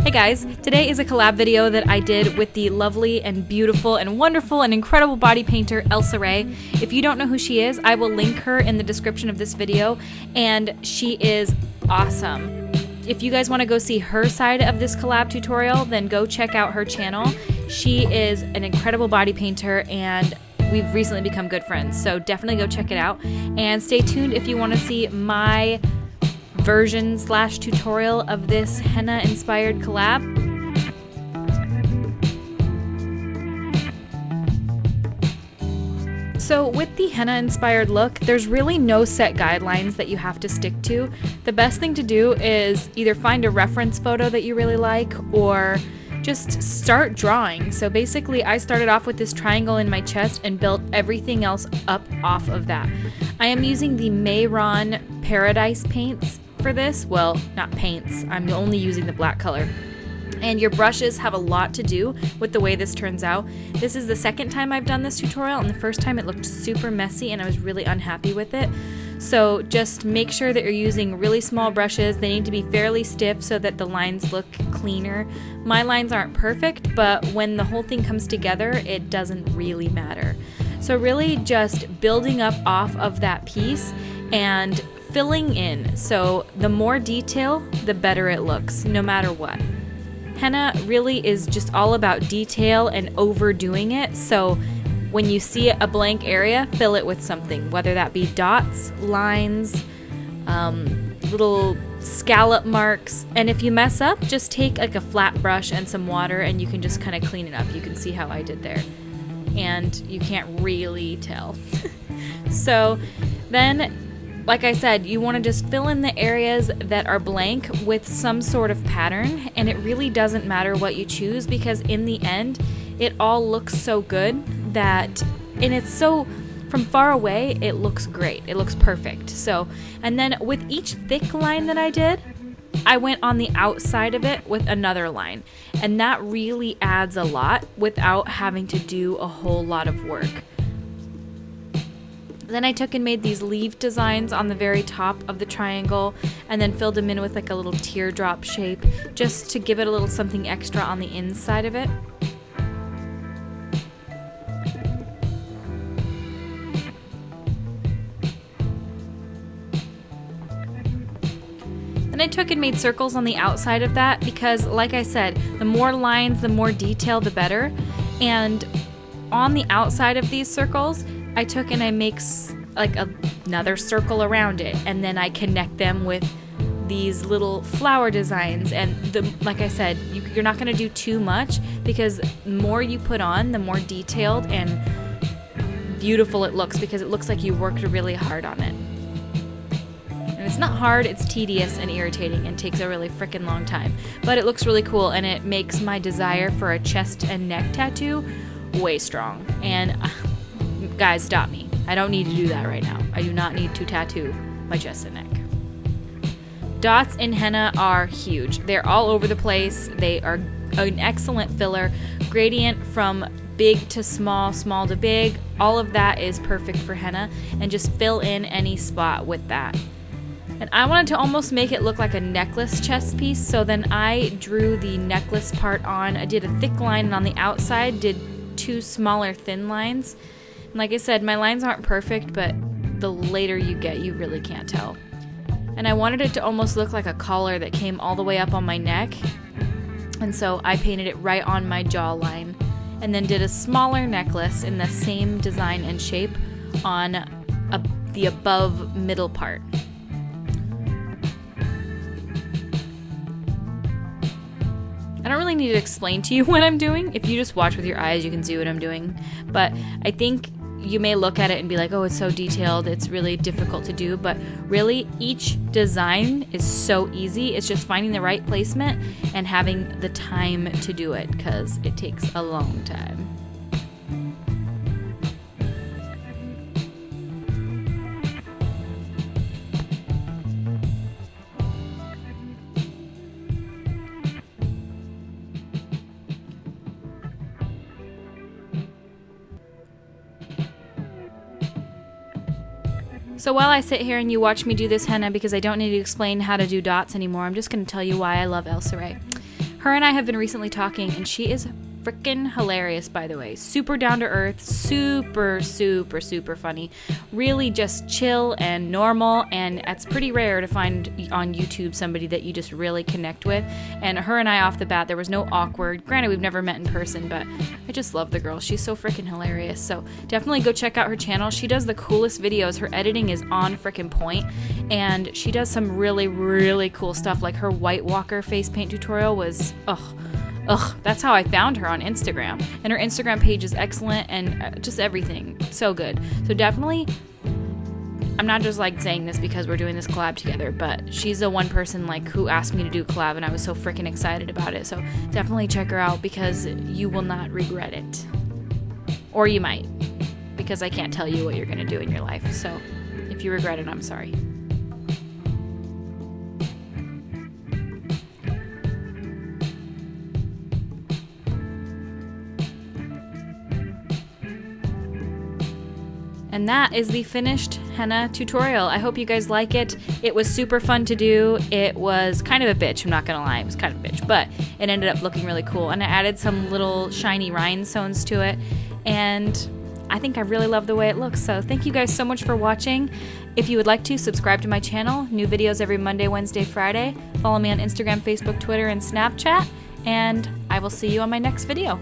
Hey guys, today is a collab video that I did with the lovely and beautiful and wonderful and incredible body painter Elsa Rhae. If you don't know who she is, I will link her in the description of this video, and she is awesome. If you guys want to go see her side of this collab tutorial, then go check out her channel. She is an incredible body painter and we've recently become good friends, so definitely go check it out. And stay tuned if you want to see my version / tutorial of this henna inspired collab. So with the henna inspired look, there's really no set guidelines that you have to stick to. The best thing to do is either find a reference photo that you really like or just start drawing. So basically I started off with this triangle in my chest and built everything else up off of that. I am using the Mohr Paradise paints for this. Well, not paints, I'm only using the black color. And your brushes have a lot to do with the way this turns out. This is the second time I've done this tutorial, and the first time it looked super messy and I was really unhappy with it. So just make sure that you're using really small brushes. They need to be fairly stiff so that the lines look cleaner. My lines aren't perfect, but when the whole thing comes together, it doesn't really matter. So really just building up off of that piece and filling in. So the more detail, the better it looks, no matter what. Henna really is just all about detail and overdoing it, so when you see a blank area, fill it with something, whether that be dots, lines, little scallop marks, and if you mess up, just take like a flat brush and some water and you can just kind of clean it up. You can see how I did there, and you can't really tell. So then, like I said, you want to just fill in the areas that are blank with some sort of pattern, and it really doesn't matter what you choose because in the end, it all looks so good that, and it's so, from far away, it looks great. It looks perfect. So, and then with each thick line that I did, I went on the outside of it with another line, and that really adds a lot without having to do a whole lot of work. Then I took and made these leaf designs on the very top of the triangle and then filled them in with like a little teardrop shape just to give it a little something extra on the inside of it. Then I took and made circles on the outside of that because, like I said, the more lines, the more detail, the better. And on the outside of these circles, I took and I make like another circle around it, and then I connect them with these little flower designs. And like I said, you're not going to do too much because the more you put on, the more detailed and beautiful it looks because it looks like you worked really hard on it. And it's not hard, it's tedious and irritating and takes a really freaking long time. But it looks really cool, and it makes my desire for a chest and neck tattoo way strong. And guys, stop me. I don't need to do that right now. I do not need to tattoo my chest and neck. Dots in henna are huge. They're all over the place. They are an excellent filler. Gradient from big to small, small to big, all of that is perfect for henna, and just fill in any spot with that. And I wanted to almost make it look like a necklace chest piece, so then I drew the necklace part on. I did a thick line, and on the outside did 2 smaller thin lines. Like I said, my lines aren't perfect, but the later you get, you really can't tell. And I wanted it to almost look like a collar that came all the way up on my neck. And so I painted it right on my jawline and then did a smaller necklace in the same design and shape on the above middle part. I don't really need to explain to you what I'm doing. If you just watch with your eyes, you can see what I'm doing. But I think you may look at it and be like, oh, it's so detailed, it's really difficult to do, but really each design is so easy. It's just finding the right placement and having the time to do it because it takes a long time. So while I sit here and you watch me do this henna, because I don't need to explain how to do dots anymore, I'm just going to tell you why I love Elsa Rhae. Her and I have been recently talking, and she is freaking hilarious, by the way. Super down to earth, super, super, super funny. Really just chill and normal, and it's pretty rare to find on YouTube somebody that you just really connect with. And her and I, off the bat, there was no awkward. Granted, we've never met in person, but I just love the girl. She's so freaking hilarious. So definitely go check out her channel. She does the coolest videos. Her editing is on freaking point, and she does some really, really cool stuff. Like her White Walker face paint tutorial was, that's how I found her on Instagram. And her Instagram page is excellent, and just everything. So good. So definitely, I'm not just like saying this because we're doing this collab together, but she's the one person like who asked me to do collab, and I was so freaking excited about it. So definitely check her out because you will not regret it. Or you might, because I can't tell you what you're going to do in your life. So if you regret it, I'm sorry. And that is the finished henna tutorial. I hope you guys like it. It was super fun to do. It was kind of a bitch, I'm not gonna lie. It was kind of a bitch, but it ended up looking really cool. And I added some little shiny rhinestones to it. And I think I really love the way it looks. So thank you guys so much for watching. If you would like to, subscribe to my channel. New videos every Monday, Wednesday, Friday. Follow me on Instagram, Facebook, Twitter, and Snapchat. And I will see you on my next video.